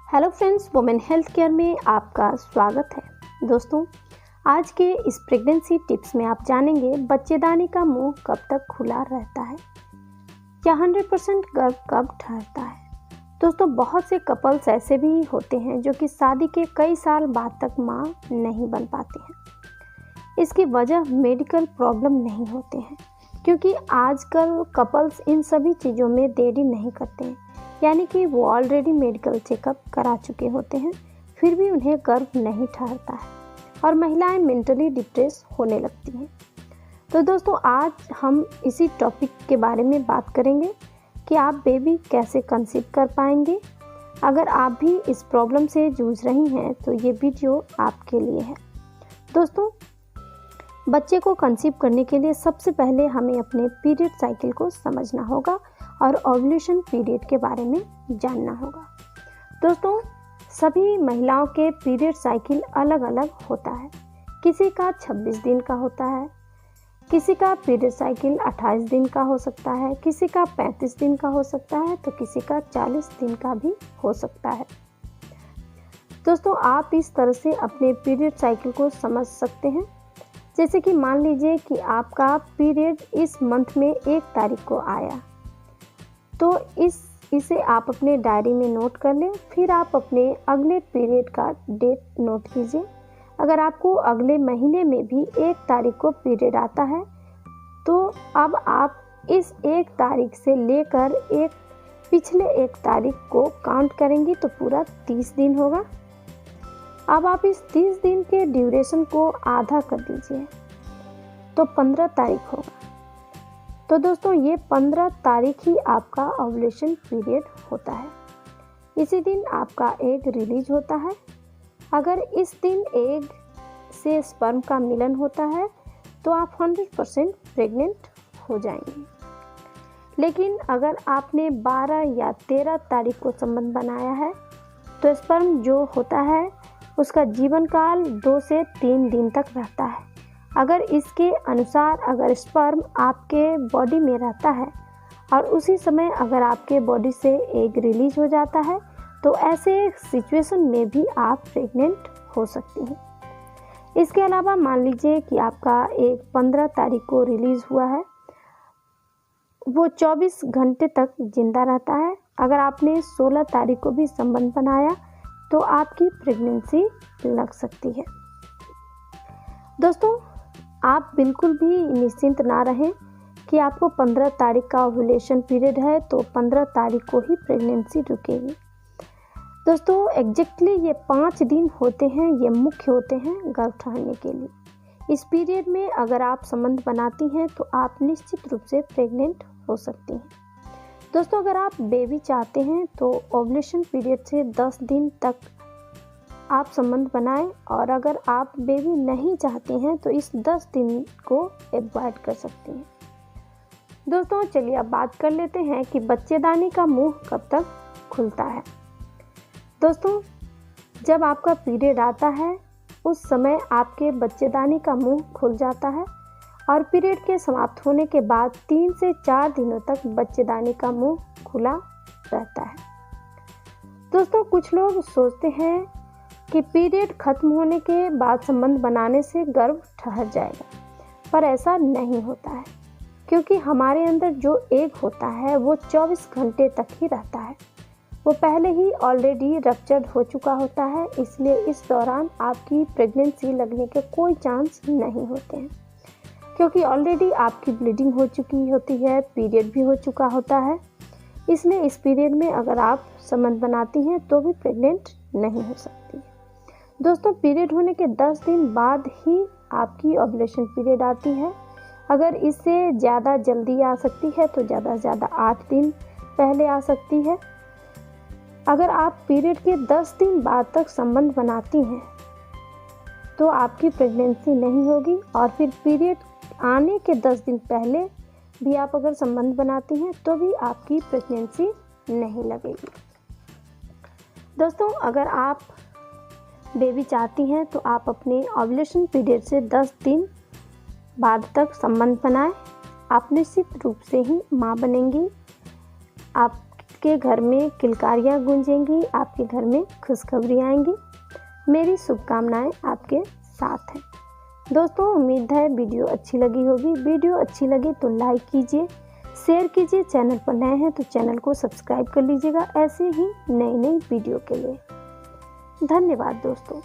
Hello friends, women health care में आपका स्वागत है। दोस्तों, आज के इस प्रेगनेंसी टिप्स में आप जानेंगे बच्चेदानी का मुंह कब तक खुला रहता है या 100% गर्भ कब ठहरता है। दोस्तों, बहुत से कपल्स ऐसे भी होते हैं जो कि शादी के कई साल बाद तक मां नहीं बन पाते हैं। इसकी वजह मेडिकल प्रॉब्लम नहीं होते हैं, क्योंकि आजकल कपल्स इन सभी चीज़ों में देरी नहीं करते हैं, यानी कि वो ऑलरेडी मेडिकल चेकअप करा चुके होते हैं, फिर भी उन्हें गर्भ नहीं ठहरता है और महिलाएं मेंटली डिप्रेस होने लगती हैं। तो दोस्तों, आज हम इसी टॉपिक के बारे में बात करेंगे कि आप बेबी कैसे कंसीव कर पाएंगे। अगर आप भी इस प्रॉब्लम से जूझ रही हैं तो ये वीडियो आपके लिए है। दोस्तों, बच्चे को कंसीव करने के लिए सबसे पहले हमें अपने पीरियड साइकिल को समझना होगा और ओव्यूलेशन पीरियड के बारे में जानना होगा। दोस्तों, सभी महिलाओं के पीरियड साइकिल अलग अलग होता है। किसी का 26 दिन का होता है, किसी का पीरियड साइकिल 28 दिन का हो सकता है, किसी का 35 दिन का हो सकता है, तो किसी का 40 दिन का भी हो सकता है। दोस्तों, आप इस तरह से अपने पीरियड साइकिल को समझ सकते हैं। जैसे कि मान लीजिए कि आपका पीरियड इस मंथ में 1 तारीख को आया, तो इसे आप अपने डायरी में नोट कर लें। फिर आप अपने अगले पीरियड का डेट नोट कीजिए। अगर आपको अगले महीने में भी 1 तारीख को पीरियड आता है, तो अब आप इस 1 तारीख से लेकर पिछले 1 तारीख को काउंट करेंगी तो पूरा 30 दिन होगा। अब आप इस 30 दिन के ड्यूरेशन को आधा कर दीजिए तो 15 तारीख होगा। तो दोस्तों, ये 15 तारीख ही आपका ओव्यूलेशन पीरियड होता है। इसी दिन आपका एग रिलीज होता है। अगर इस दिन एग से स्पर्म का मिलन होता है तो आप 100% प्रेग्नेंट हो जाएंगे। लेकिन अगर आपने 12 या 13 तारीख को संबंध बनाया है तो स्पर्म जो होता है उसका जीवन काल 2 से 3 दिन तक रहता है। अगर इसके अनुसार अगर स्पर्म आपके बॉडी में रहता है और उसी समय अगर आपके बॉडी से एग रिलीज हो जाता है, तो ऐसे सिचुएशन में भी आप प्रेग्नेंट हो सकती हैं। इसके अलावा मान लीजिए कि आपका एग 15 तारीख को रिलीज हुआ है, वो 24 घंटे तक जिंदा रहता है। अगर आपने 16 तारीख को भी संबंध बनाया तो आपकी प्रेगनेंसी लग सकती है। दोस्तों, आप बिल्कुल भी निश्चिंत ना रहें कि आपको 15 तारीख का ओव्यूलेशन पीरियड है तो 15 तारीख को ही प्रेगनेंसी रुकेगी। दोस्तों, एग्जैक्टली ये 5 दिन होते हैं, ये मुख्य होते हैं गर्भ ठहरने के लिए। इस पीरियड में अगर आप संबंध बनाती हैं तो आप निश्चित रूप से प्रेग्नेंट हो सकती हैं। दोस्तों, अगर आप बेबी चाहते हैं तो ओव्यूलेशन पीरियड से 10 दिन तक आप संबंध बनाएं, और अगर आप बेबी नहीं चाहते हैं तो इस 10 दिन को अवॉइड कर सकती हैं। दोस्तों, चलिए अब बात कर लेते हैं कि बच्चेदानी का मुंह कब तक खुलता है। दोस्तों, जब आपका पीरियड आता है उस समय आपके बच्चेदानी का मुंह खुल जाता है और पीरियड के समाप्त होने के बाद 3 से 4 दिनों तक बच्चेदानी का मुंह खुला रहता है। दोस्तों, कुछ लोग सोचते हैं कि पीरियड खत्म होने के बाद संबंध बनाने से गर्भ ठहर जाएगा, पर ऐसा नहीं होता है, क्योंकि हमारे अंदर जो एग होता है वो 24 घंटे तक ही रहता है। वो पहले ही ऑलरेडी रप्चर्ड हो चुका होता है, इसलिए इस दौरान आपकी प्रेगनेंसी लगने के कोई चांस नहीं होते हैं, क्योंकि ऑलरेडी आपकी ब्लीडिंग हो चुकी होती है, पीरियड भी हो चुका होता है। इसलिए इस पीरियड में अगर आप संबंध बनाती हैं तो भी प्रेग्नेंट नहीं हो सकती। दोस्तों, पीरियड होने के 10 दिन बाद ही आपकी ओव्यूलेशन पीरियड आती है। अगर इससे ज़्यादा जल्दी आ सकती है तो ज़्यादा से ज़्यादा 8 दिन पहले आ सकती है। अगर आप पीरियड के 10 दिन बाद तक संबंध बनाती हैं तो आपकी प्रेगनेंसी नहीं होगी, और फिर पीरियड आने के 10 दिन पहले भी आप अगर संबंध बनाती हैं तो भी आपकी प्रेगनेंसी नहीं लगेगी। दोस्तों, अगर आप बेबी चाहती हैं तो आप अपने ओव्यूलेशन पीरियड से 10 दिन बाद तक संबंध बनाएं। आप निश्चित रूप से ही मां बनेंगी। आप आपके घर में किलकारियाँ गूंजेंगी, आपके घर में खुशखबरी आएंगी। मेरी शुभकामनाएं आपके साथ हैं। दोस्तों, उम्मीद है वीडियो अच्छी लगी होगी। वीडियो अच्छी लगी तो लाइक कीजिए, शेयर कीजिए। चैनल पर नए हैं तो चैनल को सब्सक्राइब कर लीजिएगा ऐसे ही नई वीडियो के लिए। धन्यवाद दोस्तों।